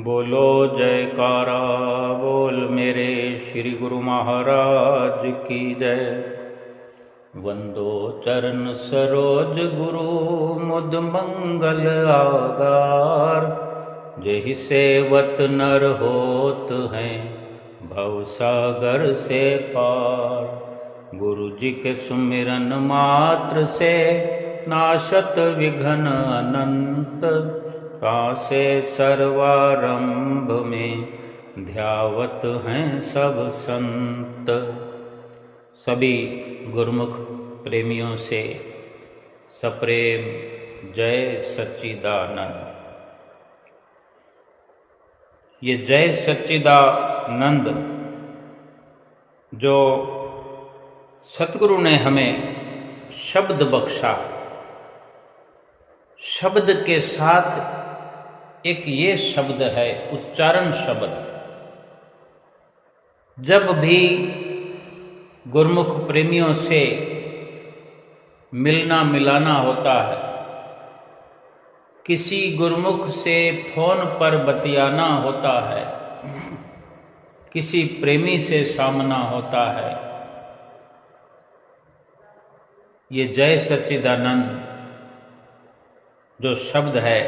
बोलो जयकारा बोल मेरे श्री गुरु महाराज की जय। वंदो चरण सरोज गुरु मुद मंगल आगार। जेहि सेवत नर होत हैं भव सागर से पार। गुरु जी के सुमिरन मात्र से नाशत विघ्न अनंत। कासे सर्वारंभ में ध्यावत हैं सब संत। सभी गुरुमुख प्रेमियों से सप्रेम जय सच्चिदानंद। ये जय सच्चिदानंद जो सतगुरु ने हमें शब्द बख्शा, शब्द के साथ एक ये शब्द है उच्चारण शब्द। जब भी गुरुमुख प्रेमियों से मिलना मिलाना होता है, किसी गुरुमुख से फोन पर बतियाना होता है, किसी प्रेमी से सामना होता है, ये जय सच्चिदानंद जो शब्द है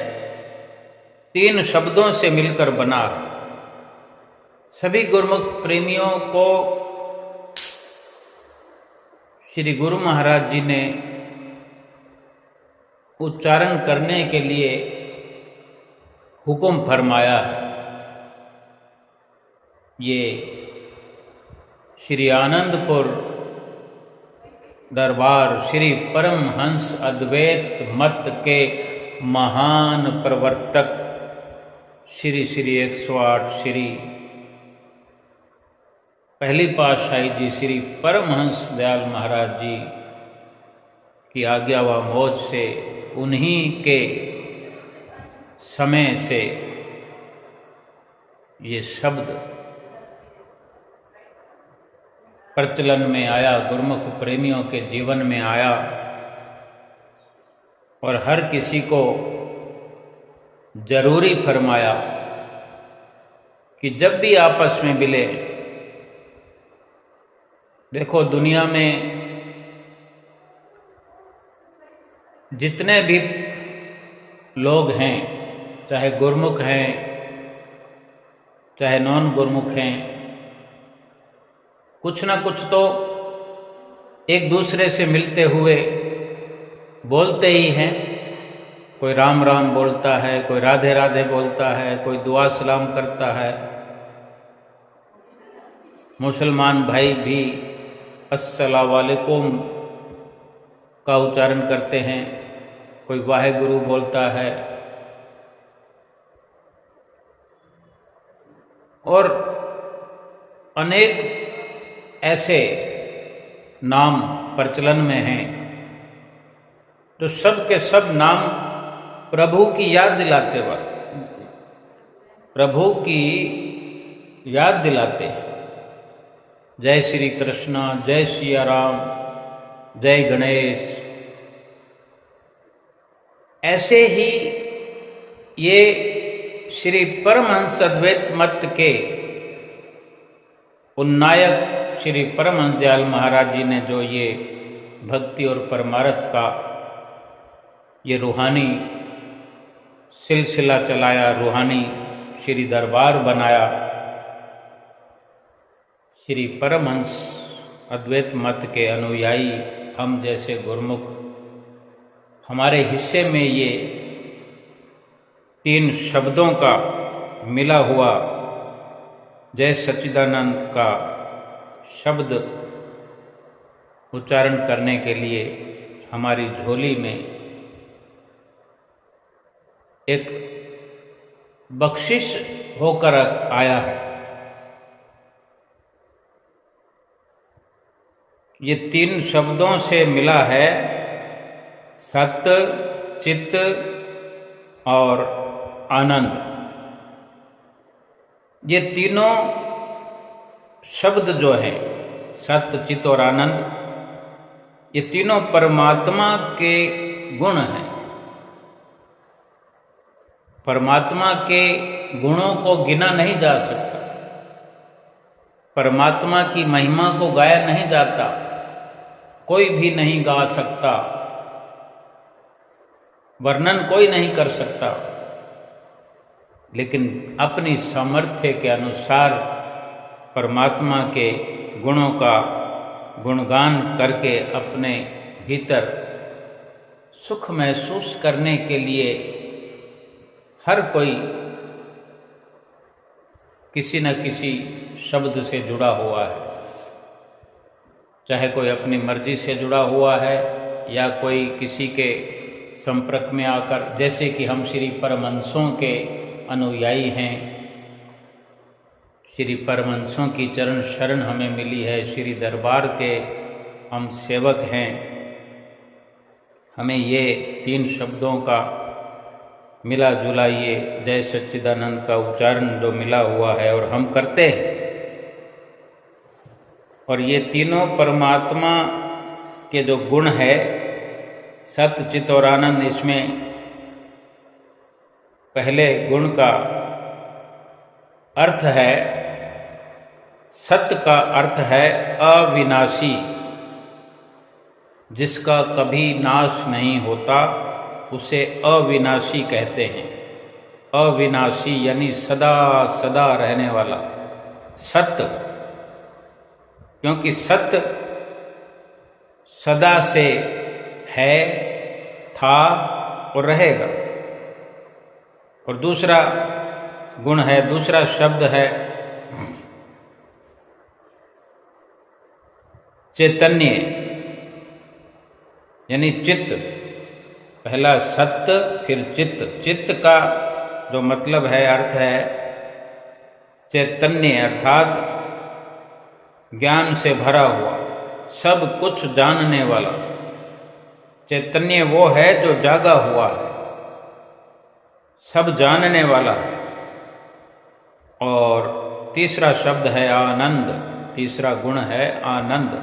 तीन शब्दों से मिलकर बना है। सभी गुरुमुख प्रेमियों को श्री गुरु महाराज जी ने उच्चारण करने के लिए हुक्म फरमाया है। ये श्री आनंदपुर दरबार श्री परमहंस अद्वैत मत के महान प्रवर्तक श्री श्री 108 श्री पहली पातशाही जी श्री परमहंस दयाल महाराज जी की आज्ञा व मौज से, उन्हीं के समय से ये शब्द प्रचलन में आया, गुरुमुख प्रेमियों के जीवन में आया और हर किसी को जरूरी फरमाया कि जब भी आपस में मिले, देखो दुनिया में जितने भी लोग हैं, चाहे गुरुमुख हैं चाहे नॉन गुरुमुख हैं, कुछ ना कुछ तो एक दूसरे से मिलते हुए बोलते ही हैं। कोई राम राम बोलता है, कोई राधे राधे बोलता है, कोई दुआ सलाम करता है। मुसलमान भाई भी अस्सलाम वालेकुम का उच्चारण करते हैं, कोई वाहेगुरु बोलता है। और अनेक ऐसे नाम प्रचलन में हैं जो सब के सब नाम प्रभु की याद दिलाते वक्त, प्रभु की याद दिलाते हैं। जय श्री कृष्ण, जय सिया राम, जय गणेश। ऐसे ही ये श्री परमहंस अद्वैत मत के उन्नायक श्री परमहंस दयाल महाराज जी ने जो ये भक्ति और परमार्थ का ये रूहानी सिलसिला चलाया, रूहानी श्री दरबार बनाया, श्री परमहंस अद्वैत मत के अनुयायी हम जैसे गुरुमुख, हमारे हिस्से में ये तीन शब्दों का मिला हुआ जय सच्चिदानंद का शब्द उच्चारण करने के लिए हमारी झोली में एक बख्शिश होकर आया है। ये तीन शब्दों से मिला है सत्य, चित्त और आनंद। ये तीनों शब्द जो हैं सत्य, चित्त और आनंद, ये तीनों परमात्मा के गुण हैं। परमात्मा के गुणों को गिना नहीं जा सकता, परमात्मा की महिमा को गाया नहीं जाता, कोई भी नहीं गा सकता, वर्णन कोई नहीं कर सकता, लेकिन अपनी सामर्थ्य के अनुसार परमात्मा के गुणों का गुणगान करके अपने भीतर सुख महसूस करने के लिए हर कोई किसी न किसी शब्द से जुड़ा हुआ है, चाहे कोई अपनी मर्जी से जुड़ा हुआ है या कोई किसी के संपर्क में आकर, जैसे कि हम श्री परमहंसों के अनुयायी हैं, श्री परमहंसों की चरण शरण हमें मिली है, श्री दरबार के हम सेवक हैं, हमें ये 3 शब्दों का मिला जुला ये जय सच्चिदानंद का उच्चारण जो मिला हुआ है और हम करते हैं, और ये तीनों परमात्मा के जो गुण है सत्य चित और आनंद, इसमें पहले गुण का अर्थ है, सत्य का अर्थ है अविनाशी, जिसका कभी नाश नहीं होता उसे अविनाशी कहते हैं। अविनाशी यानी सदा सदा रहने वाला सत्य, क्योंकि सत्य सदा से है, था और रहेगा। और दूसरा गुण है, दूसरा शब्द है चैतन्य, यानी चित्त। पहला सत्य फिर चित्त। चित्त का जो मतलब है, अर्थ है चैतन्य, अर्थात ज्ञान से भरा हुआ, सब कुछ जानने वाला। चैतन्य वो है जो जागा हुआ है, सब जानने वाला है। और तीसरा शब्द है आनंद, तीसरा गुण है आनंद।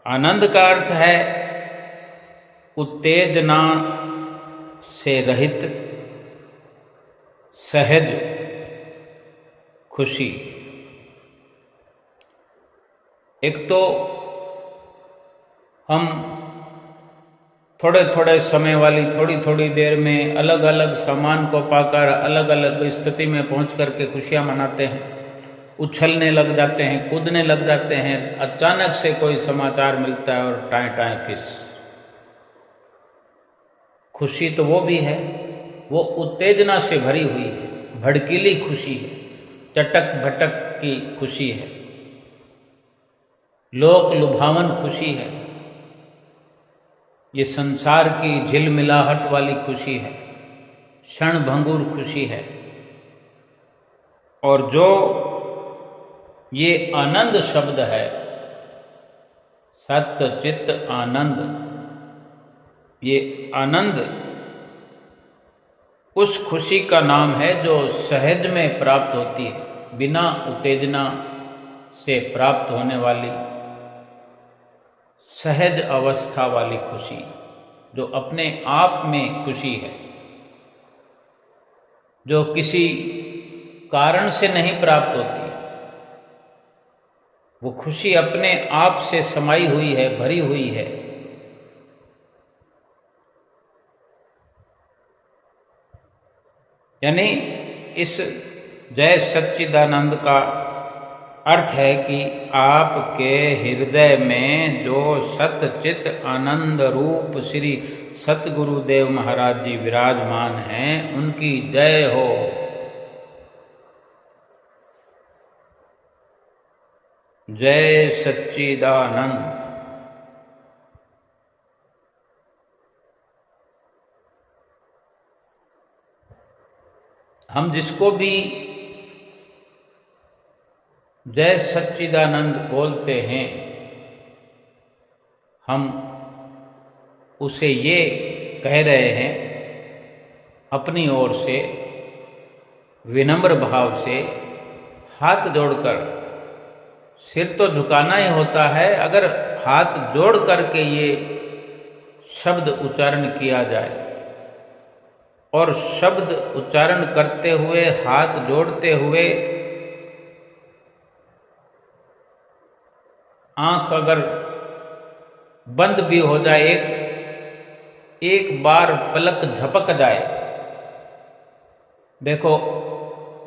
आनंद का अर्थ है उत्तेजना से रहित सहज खुशी। एक तो हम थोड़े थोड़े समय वाली, थोड़ी थोड़ी देर में अलग अलग सामान को पाकर अलग अलग स्थिति में पहुंच करके खुशियां मनाते हैं, उछलने लग जाते हैं, कूदने लग जाते हैं। अचानक से कोई समाचार मिलता है और टाएं टाएं फिस। खुशी तो वो भी है, वो उत्तेजना से भरी हुई है, भड़कीली खुशी है, चटक भटक की खुशी है, लोक लुभावन खुशी है, ये संसार की झिलमिलाहट वाली खुशी है, क्षण भंगुर खुशी है। और जो ये आनंद शब्द है, सत्य चित्त आनंद, ये आनंद उस खुशी का नाम है जो सहज में प्राप्त होती है, बिना उत्तेजना से प्राप्त होने वाली सहज अवस्था वाली खुशी, जो अपने आप में खुशी है, जो किसी कारण से नहीं प्राप्त होती। वो खुशी अपने आप से समाई हुई है, भरी हुई है। यानी इस जय सच्चिदानंद का अर्थ है कि आपके हृदय में जो सत्य चित आनंद रूप श्री सतगुरुदेव महाराज जी विराजमान हैं, उनकी जय हो। जय सच्चिदानंद। हम जिसको भी जय सच्चिदानंद बोलते हैं, हम उसे ये कह रहे हैं अपनी ओर से विनम्र भाव से, हाथ जोड़कर। सिर तो झुकाना ही होता है, अगर हाथ जोड़ करके ये शब्द उच्चारण किया जाए और शब्द उच्चारण करते हुए, हाथ जोड़ते हुए, आंख अगर बंद भी हो जाए, एक बार पलक झपक जाए, देखो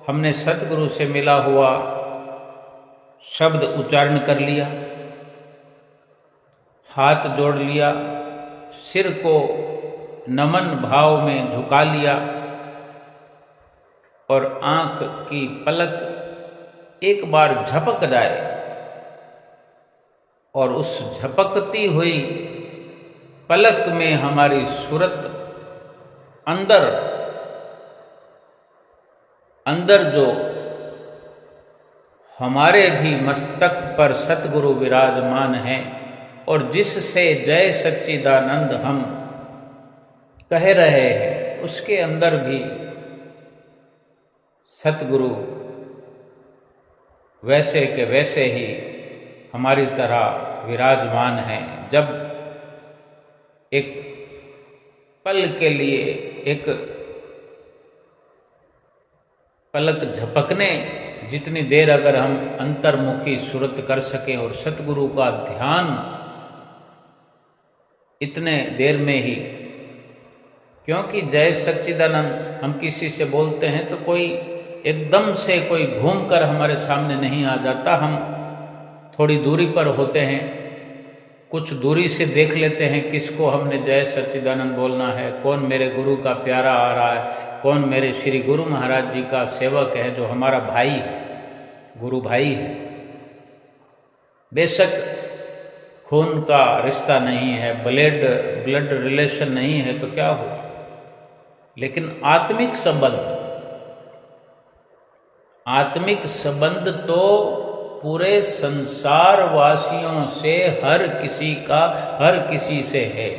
हमने सतगुरु से मिला हुआ शब्द उच्चारण कर लिया, हाथ जोड़ लिया, सिर को नमन भाव में झुका लिया और आंख की पलक एक बार झपक जाए और उस झपकती हुई पलक में हमारी सूरत अंदर जो हमारे भी मस्तक पर सतगुरु विराजमान हैं और जिससे जय सच्चिदानंद हम कह रहे हैं, उसके अंदर भी सतगुरु वैसे के वैसे ही हमारी तरह विराजमान हैं। जब एक पल के लिए, एक पलक झपकने जितनी देर अगर हम अंतर्मुखी सूरत कर सकें और सतगुरु का ध्यान इतने देर में ही, क्योंकि जय सच्चिदानंद हम किसी से बोलते हैं तो कोई एकदम से कोई घूमकर हमारे सामने नहीं आ जाता, हम थोड़ी दूरी पर होते हैं, कुछ दूरी से देख लेते हैं किसको हमने जय सच्चिदानंद बोलना है, कौन मेरे गुरु का प्यारा आ रहा है, कौन मेरे श्री गुरु महाराज जी का सेवक है जो हमारा भाई है, गुरु भाई है। बेशक खून का रिश्ता नहीं है, ब्लड रिलेशन नहीं है तो क्या हो, लेकिन आत्मिक संबंध तो पूरे संसार वासियों से हर किसी से है।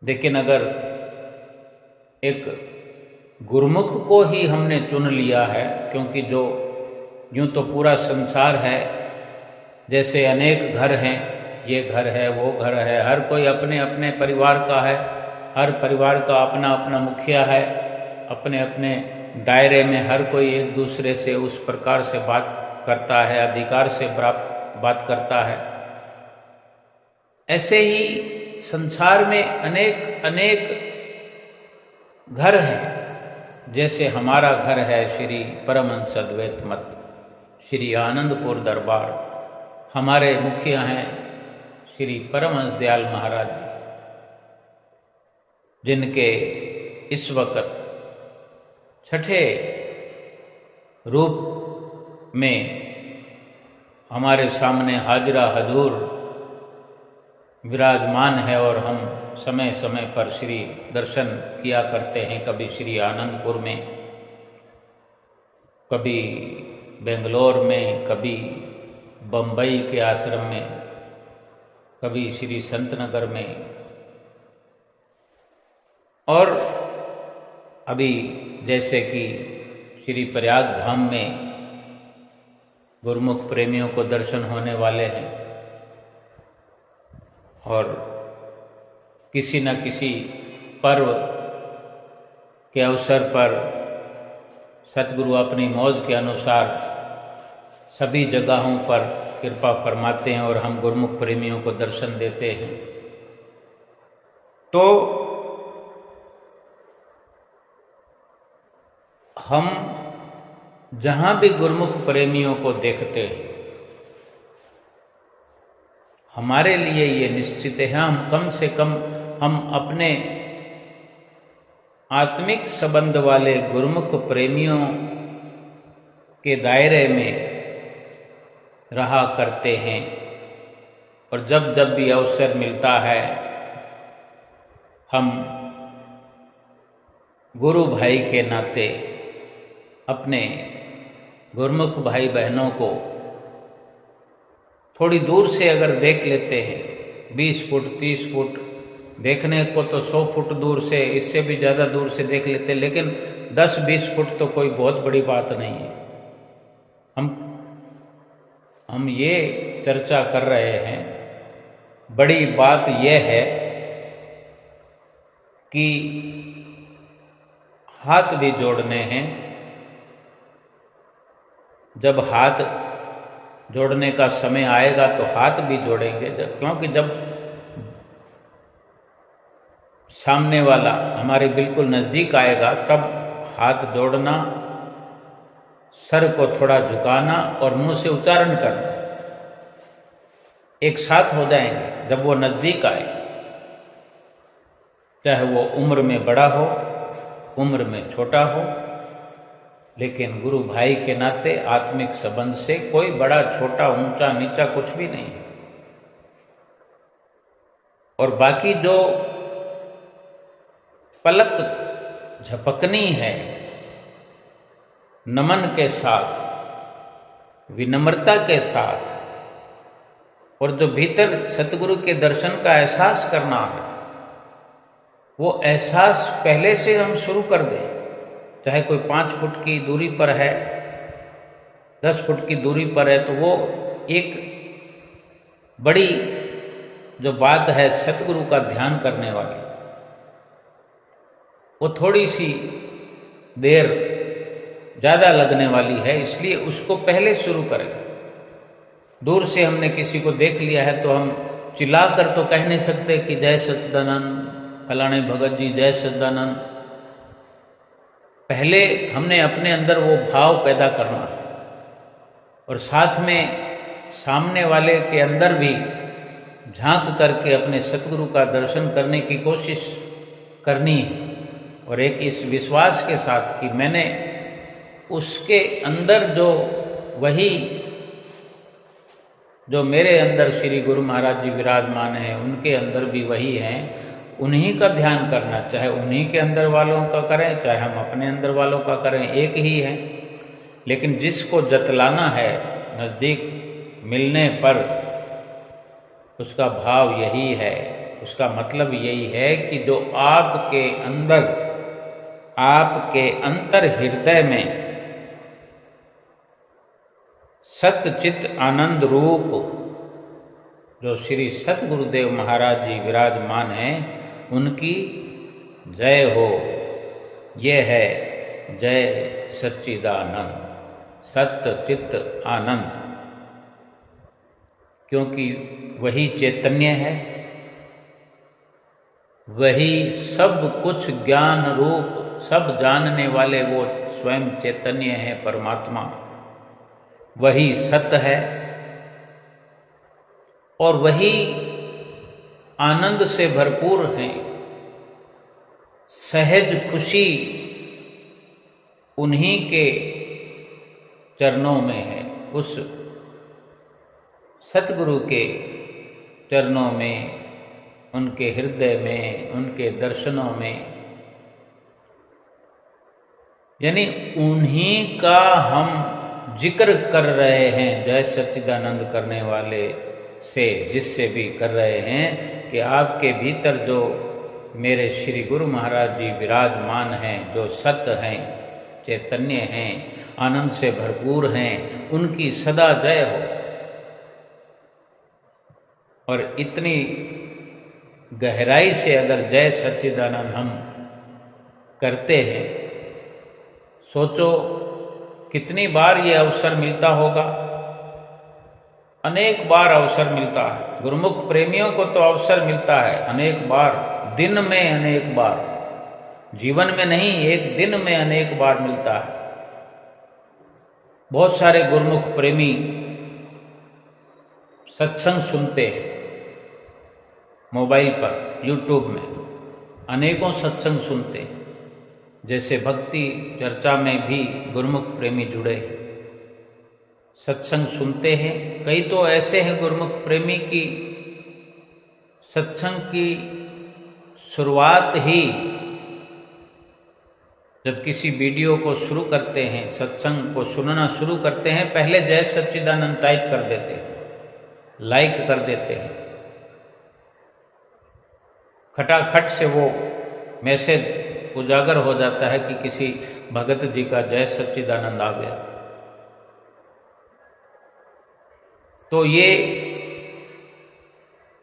लेकिन अगर एक गुरुमुख को ही हमने चुन लिया है, क्योंकि जो यूं तो पूरा संसार है, जैसे अनेक घर हैं, ये घर है, वो घर है, हर कोई अपने अपने परिवार का है, हर परिवार का अपना अपना मुखिया है, अपने अपने दायरे में हर कोई एक दूसरे से उस प्रकार से बात करता है, अधिकार से बात करता है। ऐसे ही संसार में अनेक घर हैं। जैसे हमारा घर है श्री परमहंस अद्वैत मत, श्री आनंदपुर दरबार, हमारे मुखिया हैं श्री परमहंस दयाल महाराज जी, जिनके इस वक्त छठे रूप में हमारे सामने हाजरा हजूर विराजमान है और हम समय समय पर श्री दर्शन किया करते हैं, कभी श्री आनंदपुर में, कभी बेंगलोर में, कभी बम्बई के आश्रम में, कभी श्री संतनगर में, और अभी जैसे कि श्री प्रयाग धाम में गुरुमुख प्रेमियों को दर्शन होने वाले हैं और किसी न किसी पर्व के अवसर पर सतगुरु अपनी मौज के अनुसार सभी जगहों पर कृपा फरमाते हैं और हम गुरुमुख प्रेमियों को दर्शन देते हैं। तो हम जहाँ भी गुरुमुख प्रेमियों को देखते हैं, हमारे लिए ये निश्चित है, हम कम से कम हम अपने आत्मिक संबंध वाले गुरुमुख प्रेमियों के दायरे में रहा करते हैं। और जब जब भी अवसर मिलता है, हम गुरु भाई के नाते अपने गुरुमुख भाई बहनों को थोड़ी दूर से अगर देख लेते हैं, 20 फुट 30 फुट, देखने को तो 100 फुट दूर से, इससे भी ज़्यादा दूर से देख लेते हैं, लेकिन 10-20 फुट तो कोई बहुत बड़ी बात नहीं है। हम ये चर्चा कर रहे हैं, बड़ी बात यह है कि हाथ भी जोड़ने हैं। जब हाथ जोड़ने का समय आएगा तो हाथ भी जोड़ेंगे, क्योंकि जब सामने वाला हमारे बिल्कुल नज़दीक आएगा तब हाथ जोड़ना, सर को थोड़ा झुकाना और मुंह से उच्चारण करना एक साथ हो जाएंगे जब वो नज़दीक आए। चाहे वो उम्र में बड़ा हो, उम्र में छोटा हो, लेकिन गुरु भाई के नाते आत्मिक संबंध से कोई बड़ा छोटा ऊंचा नीचा कुछ भी नहीं है। और बाकी जो पलक झपकनी है नमन के साथ, विनम्रता के साथ, और जो भीतर सतगुरु के दर्शन का एहसास करना है, वो एहसास पहले से हम शुरू कर दें। चाहे कोई 5 फुट की दूरी पर है, 10 फुट की दूरी पर है, तो वो एक बड़ी जो बात है सतगुरु का ध्यान करने वाली, वो थोड़ी सी देर ज़्यादा लगने वाली है, इसलिए उसको पहले शुरू करें। दूर से हमने किसी को देख लिया है तो हम चिल्लाकर तो कह नहीं सकते कि जय सच्चिदानंद, फलाने भगत जी जय सच्चिदानंद। पहले हमने अपने अंदर वो भाव पैदा करना है और साथ में सामने वाले के अंदर भी झांक करके अपने सतगुरु का दर्शन करने की कोशिश करनी है, और एक इस विश्वास के साथ कि मैंने उसके अंदर वही जो मेरे अंदर श्री गुरु महाराज जी विराजमान हैं, उनके अंदर भी वही हैं, उन्हीं का ध्यान करना। चाहे उन्हीं के अंदर वालों का करें, चाहे हम अपने अंदर वालों का करें, एक ही है। लेकिन जिसको जतलाना है नज़दीक मिलने पर, उसका भाव यही है, उसका मतलब यही है कि जो आपके अंदर, आपके अंतर हृदय में सतचित आनंद रूप जो श्री सतगुरुदेव महाराज जी विराजमान हैं, उनकी जय हो। ये है जय सच्चिदानंद, सतचित आनंद, क्योंकि वही चैतन्य है, वही सब कुछ ज्ञान रूप, सब जानने वाले वो स्वयं चैतन्य है, परमात्मा, वही सत्य है, और वही आनंद से भरपूर हैं। सहज खुशी उन्हीं के चरणों में है, उस सतगुरु के चरणों में, उनके हृदय में, उनके दर्शनों में, यानी उन्हीं का हम जिक्र कर रहे हैं, जय सच्चिदानंद करने वाले से, जिससे भी कर रहे हैं कि आपके भीतर जो मेरे श्री गुरु महाराज जी विराजमान हैं, जो सत्य हैं, चैतन्य हैं, आनंद से भरपूर हैं, उनकी सदा जय हो। और इतनी गहराई से अगर जय सच्चिदानंद हम करते हैं, सोचो कितनी बार ये अवसर मिलता होगा। अनेक बार अवसर मिलता है, गुरुमुख प्रेमियों को तो अवसर मिलता है अनेक बार, दिन में अनेक बार, जीवन में नहीं, एक दिन में अनेक बार मिलता है। बहुत सारे गुरुमुख प्रेमी सत्संग सुनते हैं मोबाइल पर, यूट्यूब में अनेकों सत्संग सुनते हैं। जैसे भक्ति चर्चा में भी गुरुमुख प्रेमी जुड़े हैं, सत्संग सुनते हैं। कई तो ऐसे हैं गुरुमुख प्रेमी की सत्संग की शुरुआत ही, जब किसी वीडियो को शुरू करते हैं, सत्संग को सुनना शुरू करते हैं, पहले जय सच्चिदानंद टाइप कर देते हैं, लाइक कर देते हैं, खटाखट से वो मैसेज उजागर हो जाता है कि किसी भगत जी का जय सच्चिदानंद आ गया। तो ये,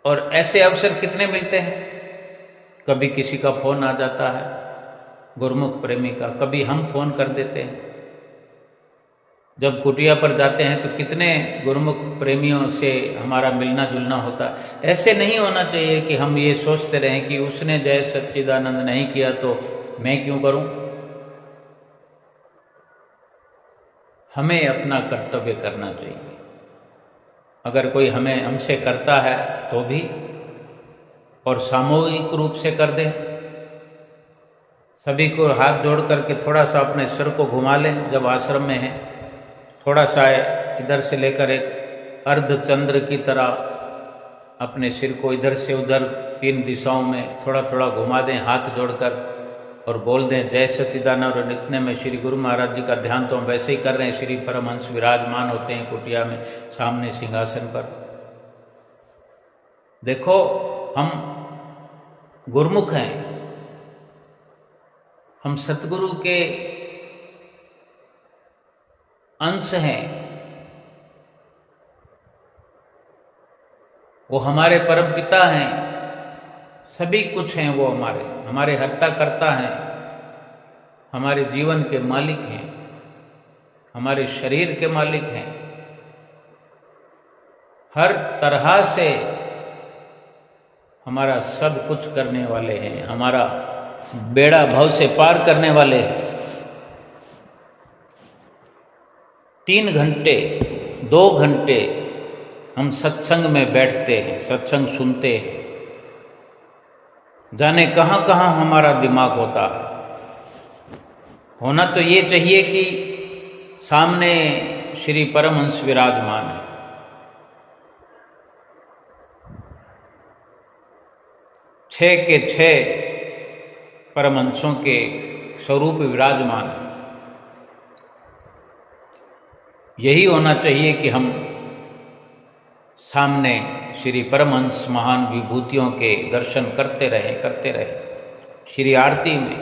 और ऐसे अवसर कितने मिलते हैं, कभी किसी का फ़ोन आ जाता है गुरुमुख प्रेमी का, कभी हम फ़ोन कर देते हैं। जब कुटिया पर जाते हैं तो कितने गुरुमुख प्रेमियों से हमारा मिलना जुलना होता है। ऐसे नहीं होना चाहिए कि हम ये सोचते रहें कि उसने जय सच्चिदानंद नहीं किया तो मैं क्यों करूं। हमें अपना कर्तव्य करना चाहिए। अगर कोई हमसे करता है तो भी, और सामूहिक रूप से कर दे। सभी को हाथ जोड़ करके थोड़ा सा अपने सिर को घुमा लें जब आश्रम में हैं, थोड़ा सा इधर से लेकर एक अर्धचंद्र की तरह अपने सिर को इधर से उधर 3 दिशाओं में थोड़ा थोड़ा घुमा दें हाथ जोड़कर, और बोल दें जय सच्चिदानंद। और इतने में श्री गुरु महाराज जी का ध्यान तो हम वैसे ही कर रहे हैं। श्री परमहंस विराजमान होते हैं कुटिया में सामने सिंहासन पर। देखो हम गुरुमुख हैं, हम सतगुरु के अंश हैं। वो हमारे परम पिता हैं, सभी कुछ हैं वो हमारे हर्ता करता हैं, हमारे जीवन के मालिक हैं, हमारे शरीर के मालिक हैं। हर तरह से हमारा सब कुछ करने वाले हैं, हमारा बेड़ा भव से पार करने वाले हैं। 3 घंटे 2 घंटे हम सत्संग में बैठते हैं, सत्संग सुनते हैं, जाने कहाँ कहाँ हमारा दिमाग होता है। होना तो ये चाहिए कि सामने श्री परमहंस विराजमान है। 6 के 6 परमहंसों के स्वरूप विराजमान है। यही होना चाहिए कि हम सामने श्री परमहंस महान विभूतियों के दर्शन करते रहे। श्री आरती में,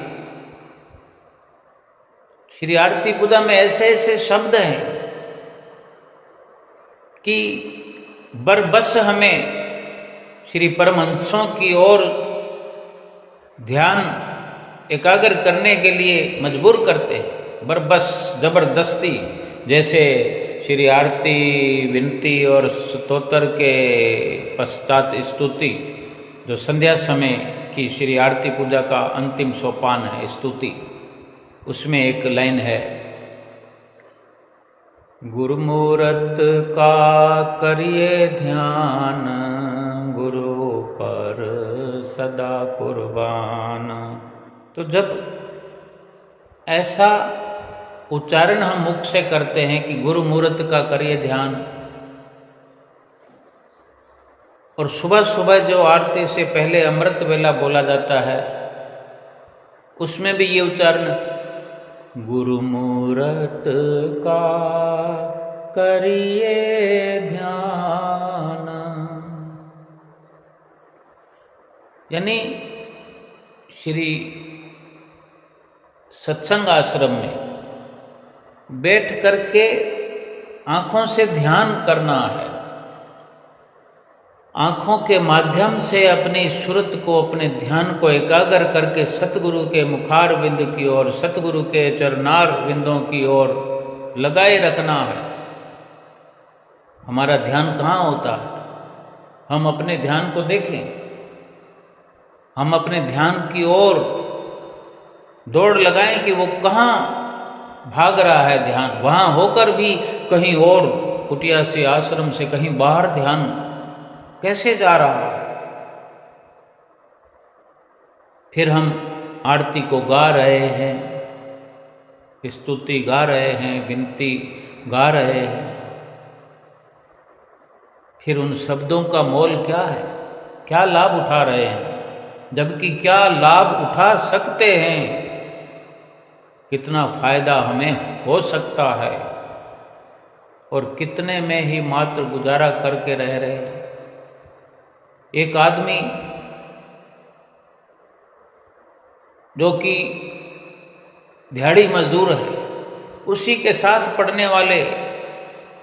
श्री आरती पूजा में ऐसे ऐसे शब्द हैं कि बरबस हमें श्री परमहंसों की ओर ध्यान एकाग्र करने के लिए मजबूर करते हैं, बरबस जबरदस्ती। जैसे श्री आरती विनती और स्तोत्र के पश्चात स्तुति, जो संध्या समय की श्री आरती पूजा का अंतिम सोपान है स्तुति, उसमें एक लाइन है, गुरुमूरत का करिए ध्यान, गुरु पर सदा कुर्बान। तो जब ऐसा उच्चारण हम मुख से करते हैं कि गुरु मूर्त का करिए ध्यान, और सुबह सुबह जो आरती से पहले अमृत वेला बोला जाता है उसमें भी ये उच्चारण, गुरु मूर्त का करिए ध्यान, यानी श्री सत्संग आश्रम में बैठ करके आंखों से ध्यान करना है। आंखों के माध्यम से अपनी सुरत को, अपने ध्यान को एकाग्र करके सतगुरु के मुखार बिंद की ओर, सतगुरु के चरणार बिंदों की ओर लगाए रखना है। हमारा ध्यान कहाँ होता है? हम अपने ध्यान को देखें, हम अपने ध्यान की ओर दौड़ लगाएं कि वो कहाँ भाग रहा है ध्यान। वहाँ होकर भी कहीं और कुटिया से, आश्रम से कहीं बाहर ध्यान कैसे जा रहा है। फिर हम आरती को गा रहे हैं, स्तुति गा रहे हैं, विनती गा रहे हैं। फिर उन शब्दों का मोल क्या है? क्या लाभ उठा रहे हैं? जबकि क्या लाभ उठा सकते हैं, कितना फायदा हमें हो सकता है, और कितने में ही मात्र गुजारा करके रह रहे हैं। एक आदमी जो कि दिहाड़ी मजदूर है, उसी के साथ पढ़ने वाले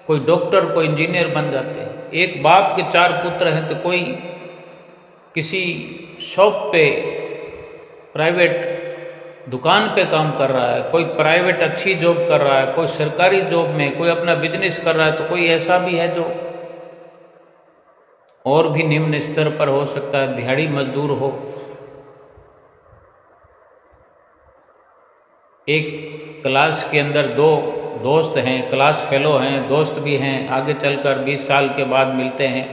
कोई डॉक्टर, कोई इंजीनियर बन जाते हैं। एक बाप के 4 पुत्र हैं तो कोई किसी शॉप पे प्राइवेट दुकान पे काम कर रहा है, कोई प्राइवेट अच्छी जॉब कर रहा है, कोई सरकारी जॉब में, कोई अपना बिजनेस कर रहा है, तो कोई ऐसा भी है जो और भी निम्न स्तर पर हो सकता है, दिहाड़ी मजदूर हो। एक क्लास के अंदर दो दोस्त हैं, क्लास फेलो हैं, दोस्त भी हैं, आगे चलकर 20 साल के बाद मिलते हैं,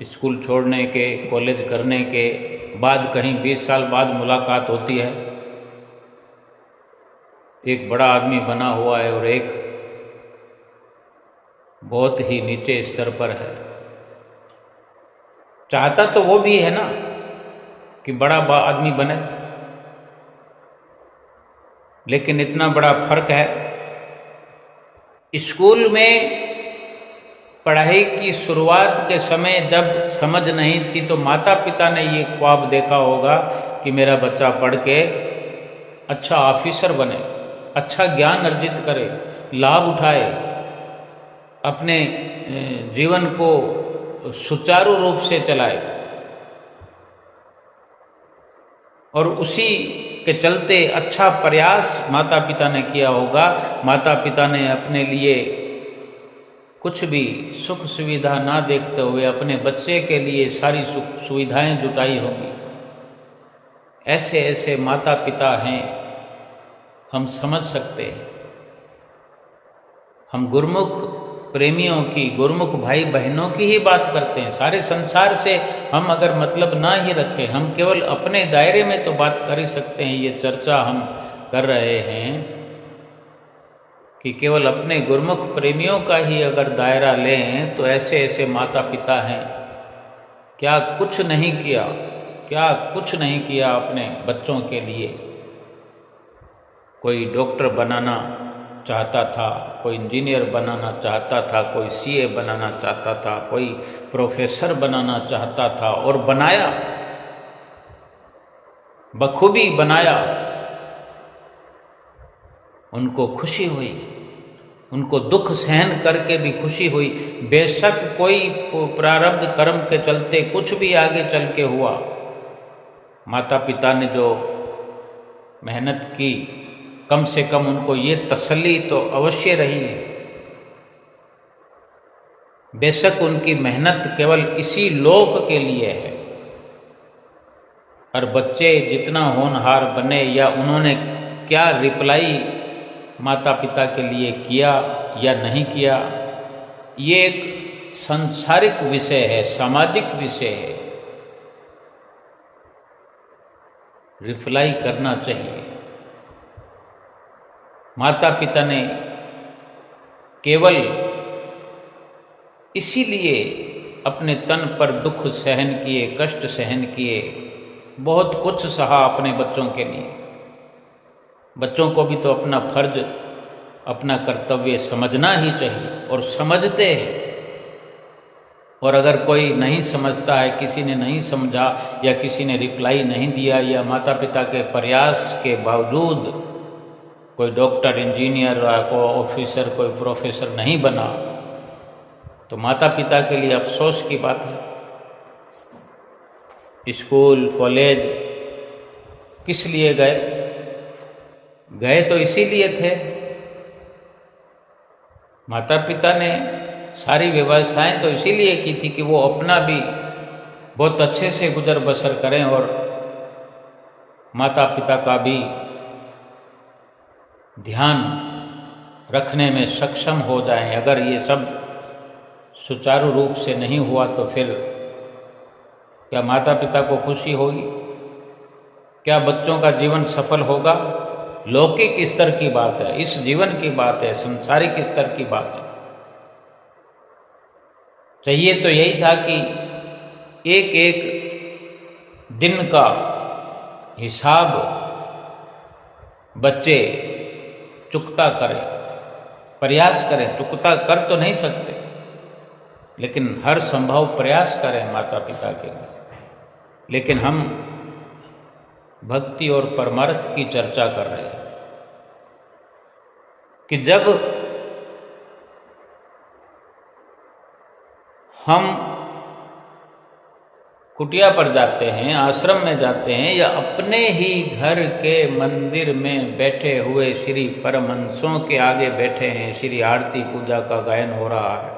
स्कूल छोड़ने के, कॉलेज करने के बाद कहीं 20 साल बाद मुलाकात होती है। एक बड़ा आदमी बना हुआ है और एक बहुत ही नीचे स्तर पर है। चाहता तो वो भी है ना कि बड़ा आदमी बने, लेकिन इतना बड़ा फर्क है। स्कूल में पढ़ाई की शुरुआत के समय जब समझ नहीं थी तो माता पिता ने ये ख्वाब देखा होगा कि मेरा बच्चा पढ़ के अच्छा ऑफिसर बने, अच्छा ज्ञान अर्जित करे, लाभ उठाए, अपने जीवन को सुचारू रूप से चलाए, और उसी के चलते अच्छा प्रयास माता पिता ने किया होगा। माता पिता ने अपने लिए कुछ भी सुख सुविधा ना देखते हुए अपने बच्चे के लिए सारी सुख सुविधाएं जुटाई होंगी। ऐसे ऐसे माता पिता हैं, हम समझ सकते हैं। हम गुरुमुख प्रेमियों की, गुरुमुख भाई बहनों की ही बात करते हैं। सारे संसार से हम अगर मतलब ना ही रखें, हम केवल अपने दायरे में तो बात कर ही सकते हैं। ये चर्चा हम कर रहे हैं कि केवल अपने गुरुमुख प्रेमियों का ही अगर दायरा लें तो ऐसे ऐसे माता पिता हैं, क्या कुछ नहीं किया, क्या कुछ नहीं किया अपने बच्चों के लिए। कोई डॉक्टर बनाना चाहता था, कोई इंजीनियर बनाना चाहता था, कोई सीए बनाना चाहता था, कोई प्रोफेसर बनाना चाहता था, और बनाया, बखूबी बनाया। उनको खुशी हुई, उनको दुख सहन करके भी खुशी हुई। बेशक कोई प्रारब्ध कर्म के चलते कुछ भी आगे चल के हुआ, माता पिता ने जो मेहनत की, कम से कम उनको ये तसल्ली तो अवश्य रही है। बेशक उनकी मेहनत केवल इसी लोक के लिए है, और बच्चे जितना होनहार बने या उन्होंने क्या रिप्लाई माता पिता के लिए किया या नहीं किया, ये एक सांसारिक विषय है, सामाजिक विषय है। रिप्लाई करना चाहिए। माता पिता ने केवल इसीलिए अपने तन पर दुख सहन किए, कष्ट सहन किए, बहुत कुछ सहा अपने बच्चों के लिए। बच्चों को भी तो अपना फर्ज, अपना कर्तव्य समझना ही चाहिए, और समझते हैं। और अगर कोई नहीं समझता है, किसी ने नहीं समझा या किसी ने रिप्लाई नहीं दिया, या माता पिता के प्रयास के बावजूद कोई डॉक्टर, इंजीनियर, कोई ऑफिसर, कोई प्रोफेसर नहीं बना, तो माता पिता के लिए अफसोस की बात है। स्कूल कॉलेज किस लिए गए? गए तो इसीलिए थे। माता पिता ने सारी व्यवस्थाएं तो इसीलिए की थी कि वो अपना भी बहुत अच्छे से गुजर बसर करें और माता पिता का भी ध्यान रखने में सक्षम हो जाएं। अगर ये सब सुचारू रूप से नहीं हुआ तो फिर क्या माता पिता को खुशी होगी? क्या बच्चों का जीवन सफल होगा? लौकिक स्तर की बात है, इस जीवन की बात है, संसारिक स्तर की बात है। चाहिए तो यही था कि एक एक दिन का हिसाब बच्चे चुकता करें, प्रयास करें। चुकता कर तो नहीं सकते, लेकिन हर संभव प्रयास करें माता पिता के लिए। लेकिन हम भक्ति और परमार्थ की चर्चा कर रहे हैं कि जब हम कुटिया पर जाते हैं, आश्रम में जाते हैं, या अपने ही घर के मंदिर में बैठे हुए श्री परमहंसों के आगे बैठे हैं, श्री आरती पूजा का गायन हो रहा है,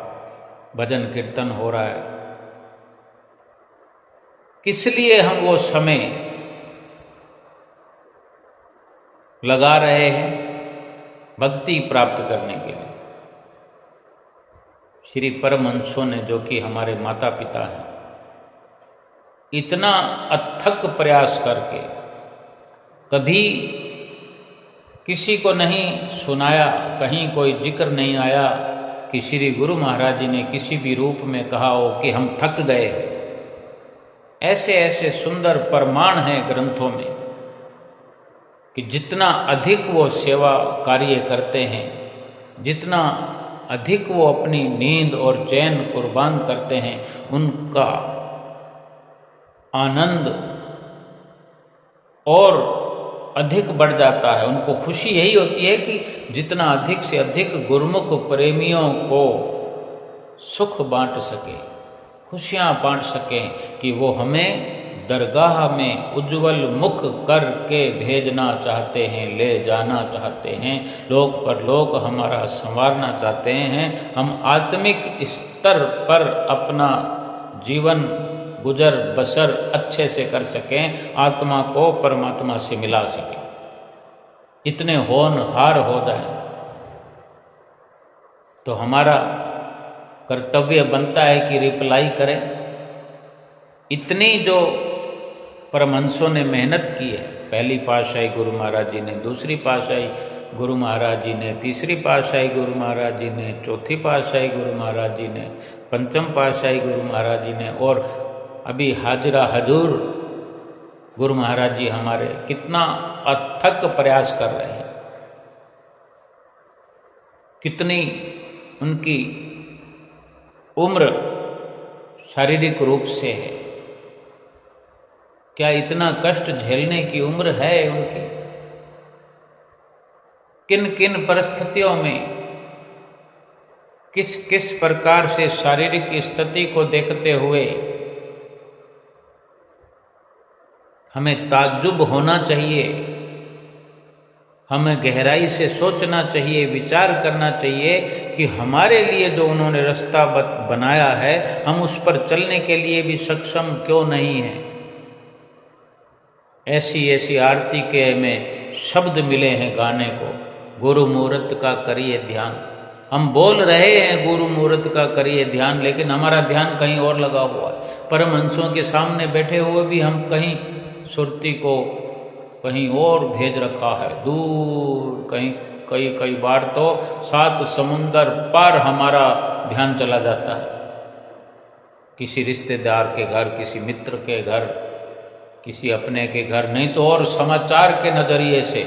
भजन कीर्तन हो रहा है, किस लिए हम वो समय लगा रहे हैं? भक्ति प्राप्त करने के लिए। श्री परमहंसों ने, जो कि हमारे माता पिता हैं, इतना अथक प्रयास करके कभी किसी को नहीं सुनाया, कहीं कोई जिक्र नहीं आया कि श्री गुरु महाराज जी ने किसी भी रूप में कहा हो कि हम थक गए। ऐसे ऐसे सुंदर प्रमाण हैं ग्रंथों में कि जितना अधिक वो सेवा कार्य करते हैं, जितना अधिक वो अपनी नींद और चैन कुर्बान करते हैं, उनका आनंद और अधिक बढ़ जाता है। उनको खुशी यही होती है कि जितना अधिक से अधिक गुरुमुख प्रेमियों को सुख बांट सके, खुशियाँ बांट सकें, कि वो हमें दरगाह में उज्जवल मुख करके भेजना चाहते हैं, ले जाना चाहते हैं, लोक परलोक हमारा संवारना चाहते हैं। हम आत्मिक स्तर पर अपना जीवन गुजर बसर अच्छे से कर सकें, आत्मा को परमात्मा से मिला सकें, इतने होनहार हो जाए तो हमारा कर्तव्य बनता है कि रिप्लाई करें। इतनी जो परमहंसों ने मेहनत की है, पहली पातशाही गुरु महाराज जी ने, दूसरी पातशाही गुरु महाराज जी ने, तीसरी पातशाही गुरु महाराज जी ने, चौथी पातशाही गुरु महाराज जी ने, पंचम पातशाही गुरु महाराज जी ने, और अभी हाजरा हजूर गुरु महाराज जी हमारे कितना अथक प्रयास कर रहे हैं, कितनी उनकी उम्र शारीरिक रूप से है, क्या इतना कष्ट झेलने की उम्र है उनकी? किन किन परिस्थितियों में किस किस प्रकार से शारीरिक स्थिति को देखते हुए हमें ताज्जुब होना चाहिए, हमें गहराई से सोचना चाहिए, विचार करना चाहिए कि हमारे लिए जो उन्होंने रास्ता बनाया है, हम उस पर चलने के लिए भी सक्षम क्यों नहीं हैं। ऐसी ऐसी आरती के में शब्द मिले हैं गाने को, गुरु मुहूर्त का करिए ध्यान। हम बोल रहे हैं गुरु मुहूर्त का करिए ध्यान, लेकिन हमारा ध्यान कहीं और लगा हुआ है। परमहंसों के सामने बैठे हुए भी हम कहीं सुरती को कहीं और भेज रखा है, दूर कहीं। कई बार तो 7 समुंदर पार हमारा ध्यान चला जाता है, किसी रिश्तेदार के घर, किसी मित्र के घर, किसी अपने के घर, नहीं तो और समाचार के नज़रिए से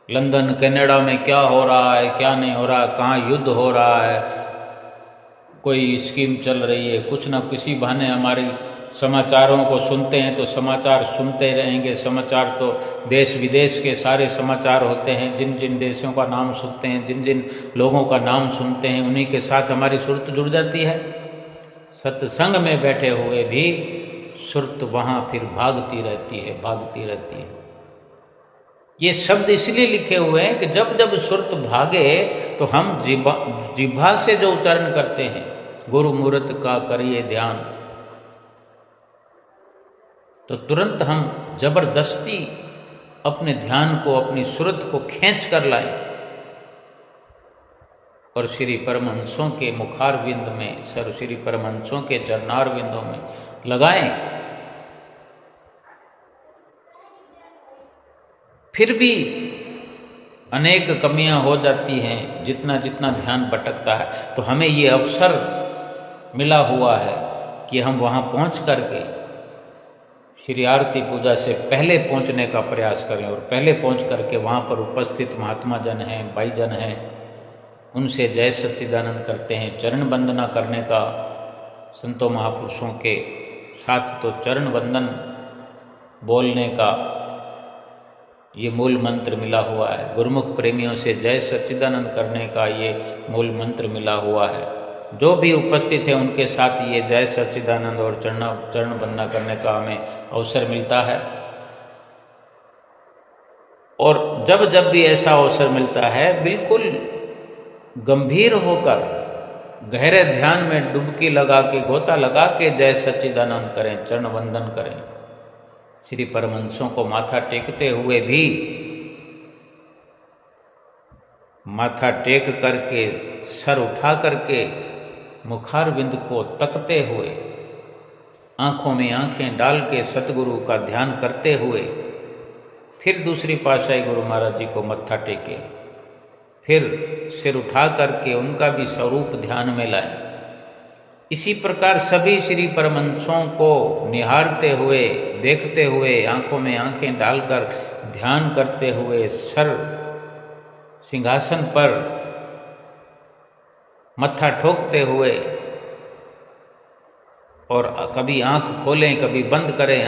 लंदन कनाडा में क्या हो रहा है, क्या नहीं हो रहा, कहाँ युद्ध हो रहा है, कोई स्कीम चल रही है, कुछ ना किसी बहाने हमारी समाचारों को सुनते हैं। तो समाचार सुनते रहेंगे, समाचार तो देश विदेश के सारे समाचार होते हैं। जिन जिन देशों का नाम सुनते हैं, जिन जिन लोगों का नाम सुनते हैं, उन्हीं के साथ हमारी सुरत जुड़ जाती है। सत्संग में बैठे हुए भी सुरत वहाँ फिर भागती रहती है, भागती रहती है। ये शब्द इसलिए लिखे हुए हैं कि जब जब सुरत भागे तो हम जिह्वा से जो उच्चारण करते हैं, गुरु मुहूर्त का करिए ध्यान, तो तुरंत हम जबरदस्ती अपने ध्यान को, अपनी सुरत को खींच कर लाएं और श्री परमहंसों के मुखारविंद में, श्री परमहंसों के चरणार विंदों में लगाएं। फिर भी अनेक कमियां हो जाती हैं, जितना जितना ध्यान भटकता है। तो हमें ये अवसर मिला हुआ है कि हम वहाँ पहुँच करके श्री आरती पूजा से पहले पहुँचने का प्रयास करें, और पहले पहुँच करके वहाँ पर उपस्थित महात्मा जन हैं, भाई जन हैं, उनसे जय सच्चिदानंद करते हैं। चरण वंदना करने का संतों महापुरुषों के साथ तो चरण वंदन बोलने का ये मूल मंत्र मिला हुआ है। गुरुमुख प्रेमियों से जय सच्चिदानंद करने का ये मूल मंत्र मिला हुआ है। जो भी उपस्थित है उनके साथ ये जय सच्चिदानंद और चरण वंदना करने का हमें अवसर मिलता है। और जब जब भी ऐसा अवसर मिलता है, बिल्कुल गंभीर होकर गहरे ध्यान में डुबकी लगा के, गोता लगा के जय सच्चिदानंद करें, चरण वंदन करें। श्री परमहंसों को माथा टेकते हुए भी, माथा टेक करके, सर उठा करके, मुखारविंद को तकते हुए, आंखों में आंखें डाल के सतगुरु का ध्यान करते हुए, फिर दूसरी पातशाही गुरु महाराज जी को मत्था टेके, फिर सिर उठा करके उनका भी स्वरूप ध्यान में लाएं। इसी प्रकार सभी श्री परमहंसों को निहारते हुए, देखते हुए, आंखों में आंखें डालकर ध्यान करते हुए, सर सिंहासन पर मत्था ठोकते हुए, और कभी आंख खोलें, कभी बंद करें,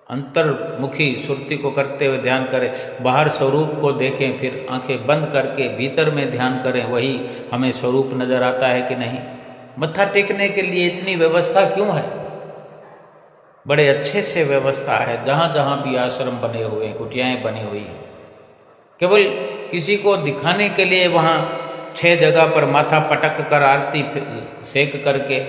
अंतर्मुखी सुरती को करते हुए ध्यान करें, बाहर स्वरूप को देखें, फिर आंखें बंद करके भीतर में ध्यान करें, वही हमें स्वरूप नजर आता है कि नहीं। मत्था टेकने के लिए इतनी व्यवस्था क्यों है? बड़े अच्छे से व्यवस्था है, जहाँ जहाँ भी आश्रम बने हुए हैं, कुटियाएँ बनी हुई हैं। केवल किसी को दिखाने के लिए वहाँ 6 जगह पर माथा पटक कर आरती सेक करके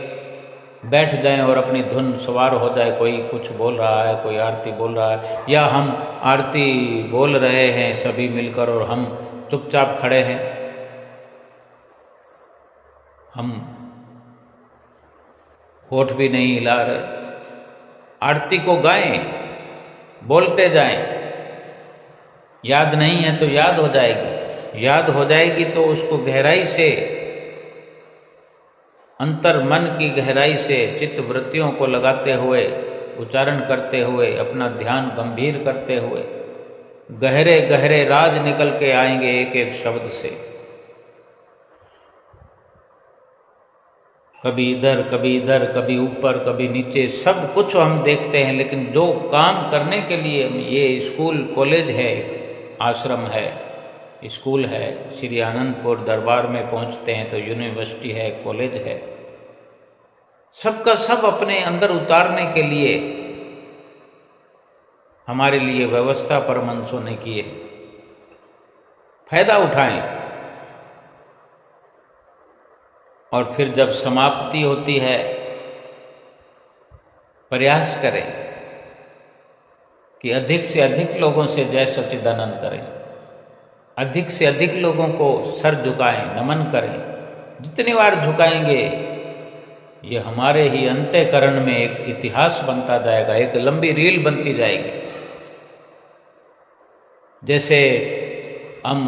बैठ जाएं और अपनी धुन सवार हो जाए। कोई कुछ बोल रहा है, कोई आरती बोल रहा है, या हम आरती बोल रहे हैं सभी मिलकर और हम चुपचाप खड़े हैं। हम होठ भी नहीं हिला रहे। आरती को गाएं, बोलते जाएं। याद नहीं है तो याद हो जाएगी, याद हो जाएगी तो उसको गहराई से, अंतर मन की गहराई से चित्त वृत्तियों को लगाते हुए, उच्चारण करते हुए, अपना ध्यान गंभीर करते हुए गहरे गहरे राज निकल के आएंगे एक एक शब्द से। कभी इधर, कभी इधर, कभी ऊपर, कभी नीचे, सब कुछ हम देखते हैं। लेकिन जो काम करने के लिए ये स्कूल कॉलेज है, आश्रम है, स्कूल है, श्री आनंदपुर दरबार में पहुंचते हैं तो यूनिवर्सिटी है, कॉलेज है, सबका सब अपने अंदर उतारने के लिए हमारे लिए व्यवस्था परमहंसों ने की है। फायदा उठाएं, और फिर जब समाप्ति होती है, प्रयास करें कि अधिक से अधिक लोगों से जय सच्चिदानंद करें, अधिक से अधिक लोगों को सर झुकाएं, नमन करें। जितनी बार झुकाएंगे ये हमारे ही अंतःकरण में एक इतिहास बनता जाएगा, एक लंबी रील बनती जाएगी। जैसे हम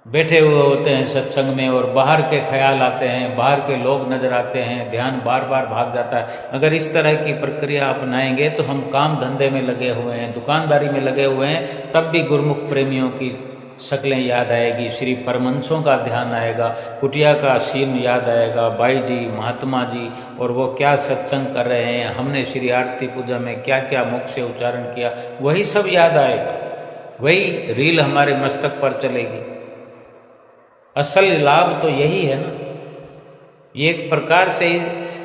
बैठे हुए होते हैं सत्संग में और बाहर के ख्याल आते हैं, बाहर के लोग नजर आते हैं, ध्यान बार बार भाग जाता है। अगर इस तरह की प्रक्रिया अपनाएंगे तो हम काम धंधे में लगे हुए हैं, दुकानदारी में लगे हुए हैं, तब भी गुरुमुख प्रेमियों की शक्लें याद आएगी, श्री परमहंसों का ध्यान आएगा, कुटिया का सीन याद आएगा, बाई जी, महात्मा जी, और वो क्या सत्संग कर रहे हैं, हमने श्री आरती पूजा में क्या क्या मुख से उच्चारण किया, वही सब याद आएगा, वही रील हमारे मस्तक पर चलेगी। असल लाभ तो यही है ना। ये एक प्रकार से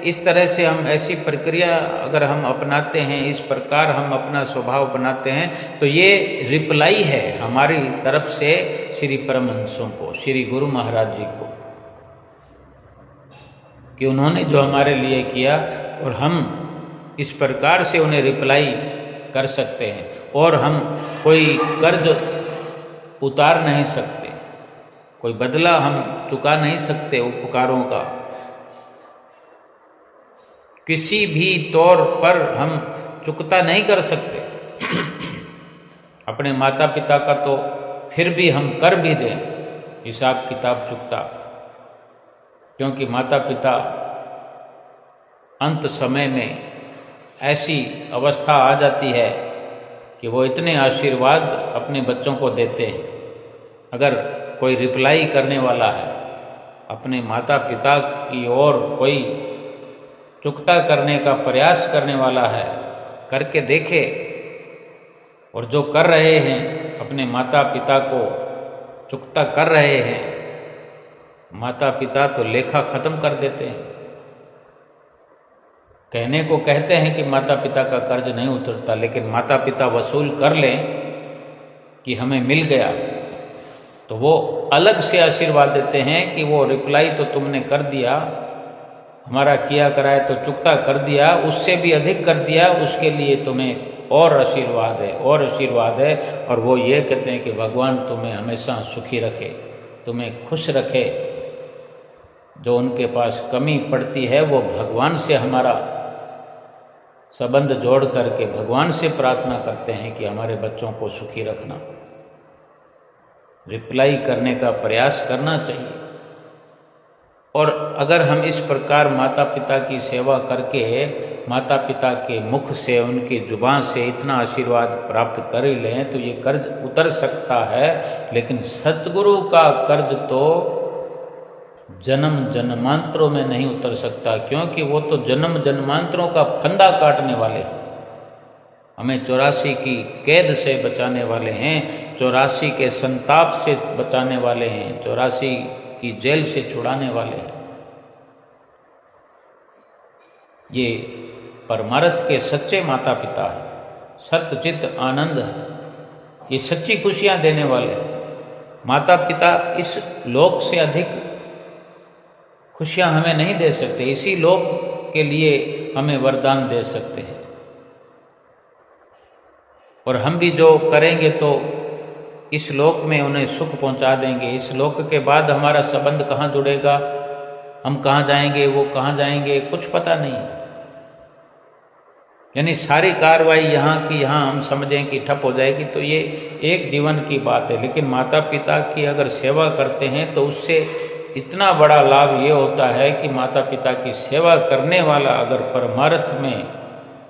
इस तरह से हम ऐसी प्रक्रिया अगर हम अपनाते हैं, इस प्रकार हम अपना स्वभाव बनाते हैं, तो ये रिप्लाई है हमारी तरफ से श्री परमहंसों को, श्री गुरु महाराज जी को, कि उन्होंने जो हमारे लिए किया और हम इस प्रकार से उन्हें रिप्लाई कर सकते हैं। और हम कोई कर्ज उतार नहीं सकते, कोई बदला हम चुका नहीं सकते उपकारों का, किसी भी तौर पर हम चुकता नहीं कर सकते। अपने माता पिता का तो फिर भी हम कर भी दें हिसाब किताब चुकता, क्योंकि माता पिता अंत समय में ऐसी अवस्था आ जाती है कि वो इतने आशीर्वाद अपने बच्चों को देते हैं। अगर कोई रिप्लाई करने वाला है अपने माता पिता की ओर, कोई चुकता करने का प्रयास करने वाला है, करके देखे। और जो कर रहे हैं अपने माता पिता को चुकता कर रहे हैं, माता पिता तो लेखा खत्म कर देते हैं। कहने को कहते हैं कि माता पिता का कर्ज नहीं उतरता, लेकिन माता पिता वसूल कर लें कि हमें मिल गया, तो वो अलग से आशीर्वाद देते हैं कि वो रिप्लाई तो तुमने कर दिया, हमारा किया कराए तो चुकता कर दिया, उससे भी अधिक कर दिया, उसके लिए तुम्हें और आशीर्वाद है, और आशीर्वाद है। और वो ये कहते हैं कि भगवान तुम्हें हमेशा सुखी रखे, तुम्हें खुश रखे। जो उनके पास कमी पड़ती है वो भगवान से हमारा संबंध जोड़ करके भगवान से प्रार्थना करते हैं कि हमारे बच्चों को सुखी रखना। रिप्लाई करने का प्रयास करना चाहिए। और अगर हम इस प्रकार माता पिता की सेवा करके माता पिता के मुख से, उनकी जुबान से इतना आशीर्वाद प्राप्त कर ही लें तो ये कर्ज उतर सकता है। लेकिन सतगुरु का कर्ज तो जन्म जन्मांतरों में नहीं उतर सकता, क्योंकि वो तो जन्म जन्मांतरों का फंदा काटने वाले हैं, हमें 84 की कैद से बचाने वाले हैं, 84 के संताप से बचाने वाले हैं, 84 की जेल से छुड़ाने वाले हैं। ये परमार्थ के सच्चे माता पिता हैं, सत्यचित आनंद है, ये सच्ची खुशियां देने वाले हैं। माता पिता इस लोक से अधिक खुशियां हमें नहीं दे सकते, इसी लोक के लिए हमें वरदान दे सकते हैं। और हम भी जो करेंगे तो इस लोक में उन्हें सुख पहुंचा देंगे। इस लोक के बाद हमारा संबंध कहाँ जुड़ेगा, हम कहाँ जाएंगे, वो कहाँ जाएंगे, कुछ पता नहीं। यानी सारी कार्रवाई यहाँ की यहाँ हम समझें कि ठप हो जाएगी, तो ये एक जीवन की बात है। लेकिन माता पिता की अगर सेवा करते हैं तो उससे इतना बड़ा लाभ ये होता है कि माता पिता की सेवा करने वाला अगर परमार्थ में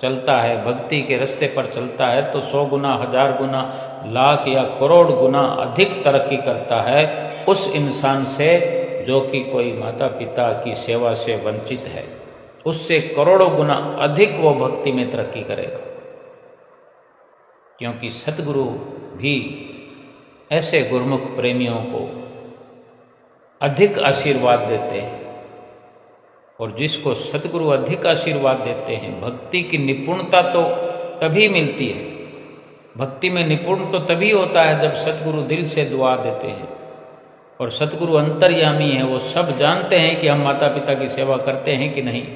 चलता है, भक्ति के रास्ते पर चलता है, तो 100 गुना, 1000 गुना, लाख या करोड़ गुना अधिक तरक्की करता है उस इंसान से जो कि कोई माता पिता की सेवा से वंचित है। उससे करोड़ों गुना अधिक वो भक्ति में तरक्की करेगा, क्योंकि सतगुरु भी ऐसे गुरुमुख प्रेमियों को अधिक आशीर्वाद देते हैं। और जिसको सतगुरु अधिक आशीर्वाद देते हैं, भक्ति की निपुणता तो तभी मिलती है। भक्ति में निपुण तो तभी होता है जब सतगुरु दिल से दुआ देते हैं। और सतगुरु अंतर्यामी है, वो सब जानते हैं कि हम माता पिता की सेवा करते हैं कि नहीं।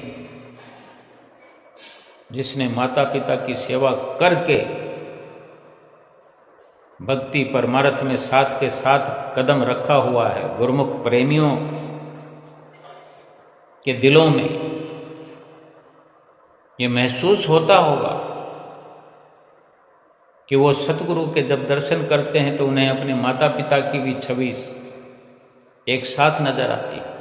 जिसने माता पिता की सेवा करके भक्ति परमार्थ में साथ के साथ कदम रखा हुआ है, गुरुमुख प्रेमियों के दिलों में ये महसूस होता होगा कि वो सतगुरु के जब दर्शन करते हैं तो उन्हें अपने माता पिता की भी छवि एक साथ नजर आती है।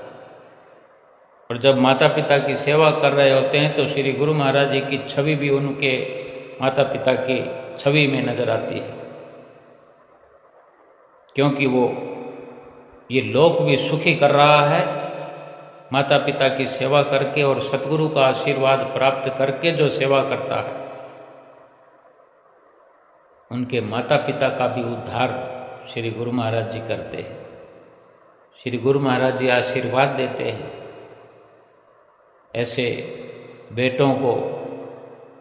और जब माता पिता की सेवा कर रहे होते हैं तो श्री गुरु महाराज जी की छवि भी उनके माता पिता की छवि में नजर आती है, क्योंकि वो ये लोक भी सुखी कर रहा है माता पिता की सेवा करके, और सतगुरु का आशीर्वाद प्राप्त करके जो सेवा करता है उनके माता पिता का भी उद्धार श्री गुरु महाराज जी करते हैं। श्री गुरु महाराज जी आशीर्वाद देते हैं ऐसे बेटों को,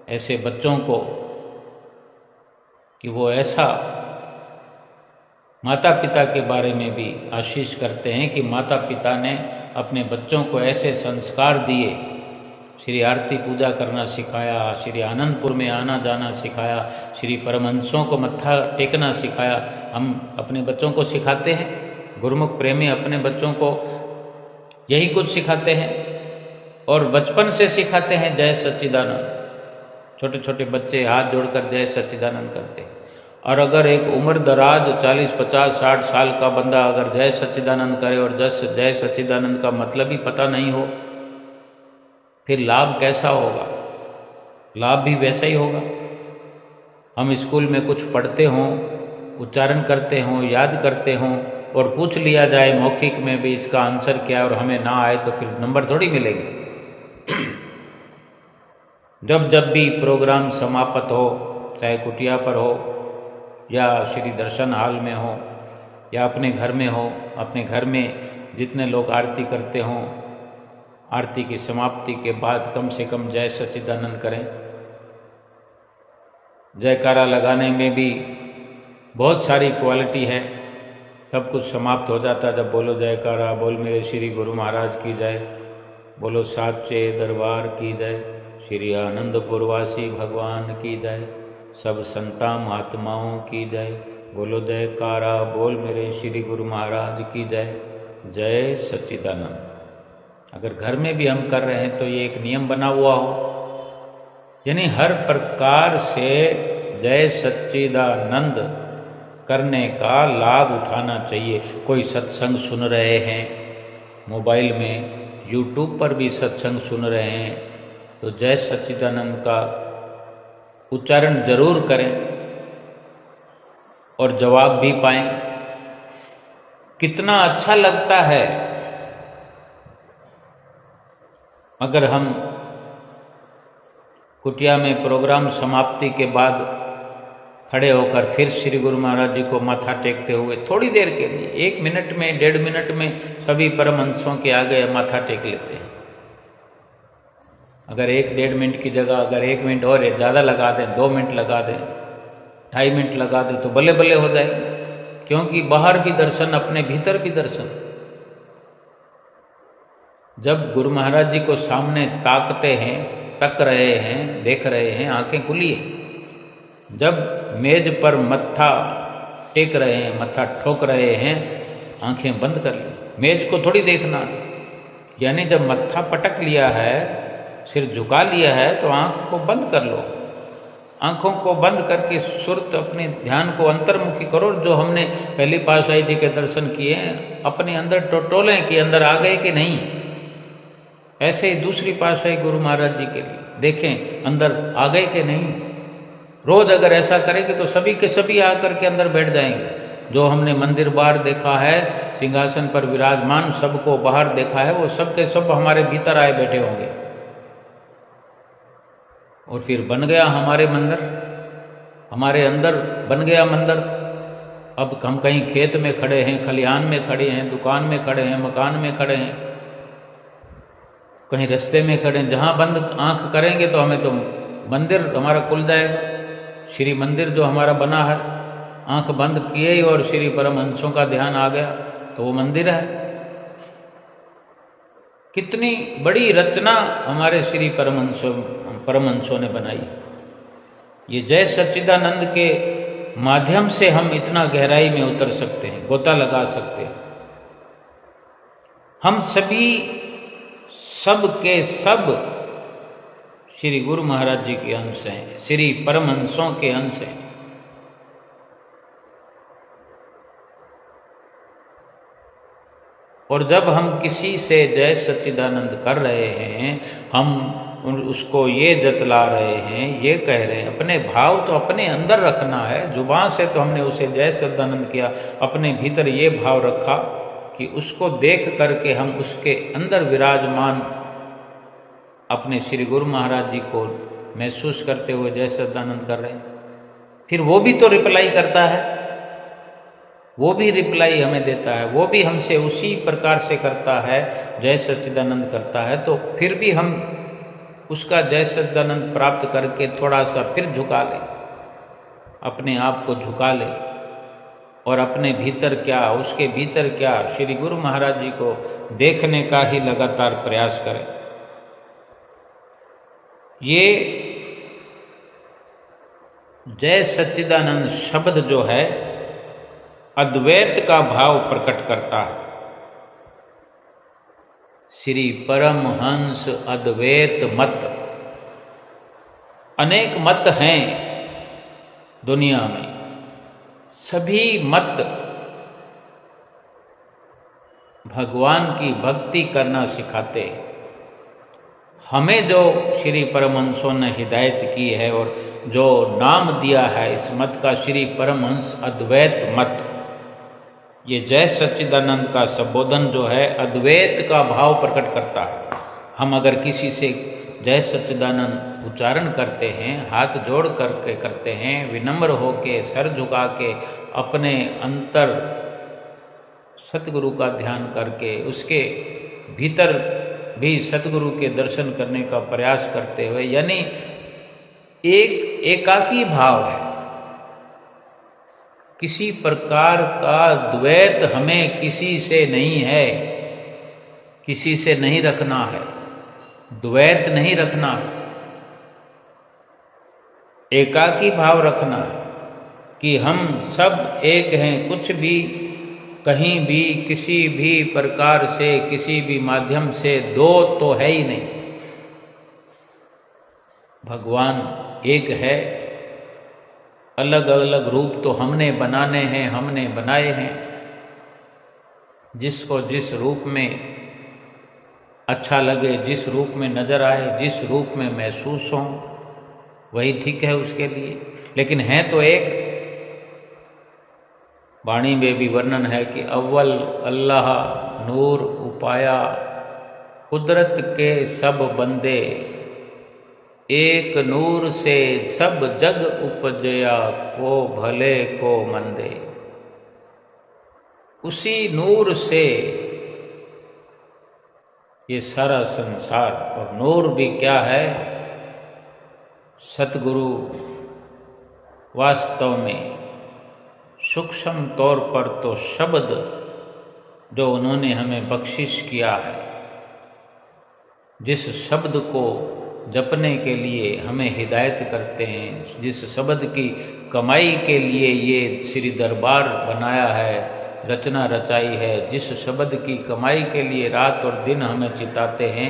ऐसे बच्चों को, कि वो ऐसा माता पिता के बारे में भी आशीष करते हैं कि माता पिता ने अपने बच्चों को ऐसे संस्कार दिए, श्री आरती पूजा करना सिखाया, श्री आनंदपुर में आना जाना सिखाया, श्री परमहंसों को मत्था टेकना सिखाया। हम अपने बच्चों को सिखाते हैं, गुरुमुख प्रेमी अपने बच्चों को यही कुछ सिखाते हैं और बचपन से सिखाते हैं जय सच्चिदानंद। छोटे छोटे बच्चे हाथ जोड़कर जय सच्चिदानंद करते हैं। और अगर एक उम्र दराज 40, 50, 60 साल का बंदा अगर जय सच्चिदानंद करे और जय सच्चिदानंद का मतलब ही पता नहीं हो, फिर लाभ कैसा होगा? लाभ भी वैसा ही होगा। हम स्कूल में कुछ पढ़ते हों, उच्चारण करते हों, याद करते हों और पूछ लिया जाए मौखिक में भी इसका आंसर क्या है और हमें ना आए तो फिर नंबर थोड़ी मिलेगी। जब भी प्रोग्राम समाप्त हो, चाहे कुटिया पर हो या श्री दर्शन हाल में हो या अपने घर में हो, अपने घर में जितने लोग आरती करते हों, आरती की समाप्ति के बाद कम से कम जय सच्चिदानंद करें। जयकारा लगाने में भी बहुत सारी क्वालिटी है। सब कुछ समाप्त हो जाता जब बोलो जयकारा, बोल मेरे श्री गुरु महाराज की जय, बोलो साचे दरबार की जय, श्री आनंदपुरवासी भगवान की जय, सब संता महात्माओं की जय, बोलो जयकारा, बोल मेरे श्री गुरु महाराज की जय, जय सच्चिदानंद। अगर घर में भी हम कर रहे हैं तो ये एक नियम बना हुआ हो, यानी हर प्रकार से जय सच्चिदानंद करने का लाभ उठाना चाहिए। कोई सत्संग सुन रहे हैं मोबाइल में, यूट्यूब पर भी सत्संग सुन रहे हैं, तो जय सच्चिदानंद का उच्चारण जरूर करें और जवाब भी पाएं। कितना अच्छा लगता है अगर हम कुटिया में प्रोग्राम समाप्ति के बाद खड़े होकर फिर श्री गुरु महाराज जी को माथा टेकते हुए थोड़ी देर के लिए 1 मिनट में 1.5 मिनट में सभी परमहंसों के आगे माथा टेक लेते हैं। अगर 1-1.5 मिनट की जगह अगर 1 मिनट और ज़्यादा लगा दें, 2 मिनट लगा दें, 2.5 मिनट लगा दें तो बल्ले बल्ले हो जाएगी। क्योंकि बाहर भी दर्शन, अपने भीतर भी दर्शन। जब गुरु महाराज जी को सामने ताकते हैं, तक रहे हैं, देख रहे हैं, आंखें खुली हैं। जब मेज पर मत्था टेक रहे हैं, मत्था ठोक रहे हैं, आंखें बंद कर ली। मेज को थोड़ी देखना, यानी जब मत्था पटक लिया है, सिर झुका लिया है, तो आंख को बंद कर लो। आंखों को बंद करके सुरत अपने ध्यान को अंतर्मुखी करो। जो हमने पहली पातशाही जी के दर्शन किए, अपने अंदर टटोलें कि अंदर आ गए कि नहीं। ऐसे ही दूसरी पातशाही गुरु महाराज जी के लिए देखें अंदर आ गए कि नहीं। रोज अगर ऐसा करेंगे तो सभी के सभी आकर के अंदर बैठ जाएंगे। जो हमने मंदिर बाहर देखा है, सिंहासन पर विराजमान सबको बाहर देखा है, वो सब के सब हमारे भीतर आए बैठे होंगे। और फिर बन गया हमारे मंदिर, हमारे अंदर बन गया मंदिर। अब हम कहीं खेत में खड़े हैं, खलिहान में खड़े हैं, दुकान में खड़े हैं, मकान में खड़े हैं, कहीं रास्ते में खड़े हैं, जहाँ बंद आंख करेंगे तो हमें तो मंदिर हमारा खुल जाएगा। श्री मंदिर जो हमारा बना है, आंख बंद किए ही और श्री परमहंसों का ध्यान आ गया तो वो मंदिर है। कितनी बड़ी रचना हमारे श्री परमहंसों ने बनाई। ये जय सच्चिदानंद के माध्यम से हम इतना गहराई में उतर सकते हैं, गोता लगा सकते हैं। हम सभी सब के सब श्री गुरु महाराज जी के अंश हैं, श्री परमहंसों के अंश हैं। और जब हम किसी से जय सच्चिदानंद कर रहे हैं, हम उसको ये जतला रहे हैं, ये कह रहे हैं, अपने भाव तो अपने अंदर रखना है। जुबान से तो हमने उसे जय सच्चिदानंद किया, अपने भीतर ये भाव रखा कि उसको देख करके हम उसके अंदर विराजमान अपने श्री गुरु महाराज जी को महसूस करते हुए जय सच्चिदानंद कर रहे हैं। फिर वो भी तो रिप्लाई करता है, वो भी रिप्लाई हमें देता है, वो भी हमसे उसी प्रकार से करता है, जय सच्चिदानंद करता है। तो फिर भी हम उसका जय सच्चिदानंद प्राप्त करके थोड़ा सा फिर झुका लें, अपने आप को झुका लें और अपने भीतर क्या, उसके भीतर क्या, श्री गुरु महाराज जी को देखने का ही लगातार प्रयास करें। ये जय सच्चिदानंद शब्द जो है अद्वैत का भाव प्रकट करता है। श्री परमहंस अद्वैत मत, अनेक मत हैं दुनिया में, सभी मत भगवान की भक्ति करना सिखाते हैं। हमें जो श्री परमहंसों ने हिदायत की है और जो नाम दिया है इस मत का, श्री परमहंस अद्वैत मत, ये जय सच्चिदानंद का संबोधन जो है अद्वैत का भाव प्रकट करता है। हम अगर किसी से जय सच्चिदानंद उच्चारण करते हैं, हाथ जोड़ करके करते हैं, विनम्र होके, सर झुका के, अपने अंतर सतगुरु का ध्यान करके उसके भीतर भी सतगुरु के दर्शन करने का प्रयास करते हुए, यानी एक एकाकी भाव है। किसी प्रकार का द्वैत हमें किसी से नहीं है, किसी से नहीं रखना है, द्वैत नहीं रखना है, एकाकी भाव रखना है कि हम सब एक हैं। कुछ भी, कहीं भी, किसी भी प्रकार से, किसी भी माध्यम से दो तो है ही नहीं। भगवान एक है, अलग अलग रूप तो हमने बनाने हैं, हमने बनाए हैं। जिसको जिस रूप में अच्छा लगे, जिस रूप में नजर आए, जिस रूप में महसूस हो, वही ठीक है उसके लिए। लेकिन है तो एक। वाणी में भी वर्णन है कि अव्वल अल्लाह नूर उपाया, कुदरत के सब बंदे, एक नूर से सब जग उपजया, को भले को मंदे। उसी नूर से ये सारा संसार, और नूर भी क्या है? सतगुरु वास्तव में सूक्ष्म तौर पर तो शब्द जो उन्होंने हमें बख्शिश किया है, जिस शब्द को जपने के लिए हमें हिदायत करते हैं, जिस शब्द की कमाई के लिए ये श्री दरबार बनाया है, रचना रचाई है, जिस शब्द की कमाई के लिए रात और दिन हमें चिताते हैं,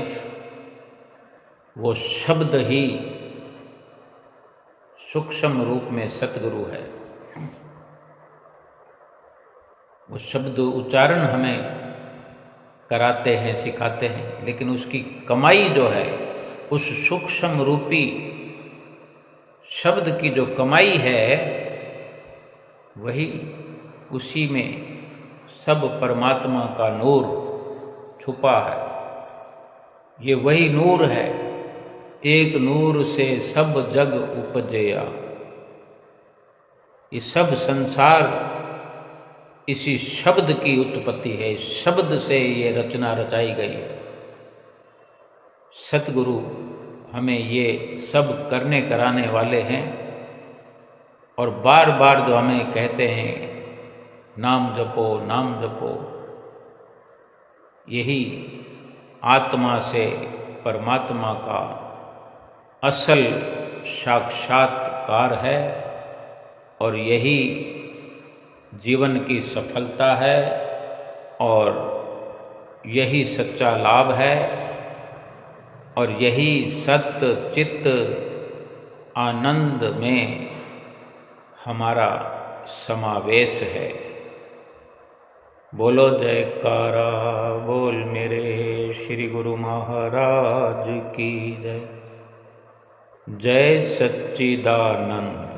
वो शब्द ही सूक्ष्म रूप में सतगुरु है। वो शब्द उच्चारण हमें कराते हैं, सिखाते हैं, लेकिन उसकी कमाई जो है, उस सूक्ष्म रूपी शब्द की जो कमाई है, वही उसी में सब परमात्मा का नूर छुपा है। ये वही नूर है, एक नूर से सब जग उपजया। ये सब संसार इसी शब्द की उत्पत्ति है, शब्द से ये रचना रचाई गई है। सतगुरु हमें ये सब करने कराने वाले हैं, और बार बार जो हमें कहते हैं नाम जपो, नाम जपो, यही आत्मा से परमात्मा का असल साक्षात्कार है, और यही जीवन की सफलता है, और यही सच्चा लाभ है, और यही सत्य चित्त आनंद में हमारा समावेश है। बोलो जयकारा बोल मेरे श्री गुरु महाराज की जय। जय सच्चिदानंद।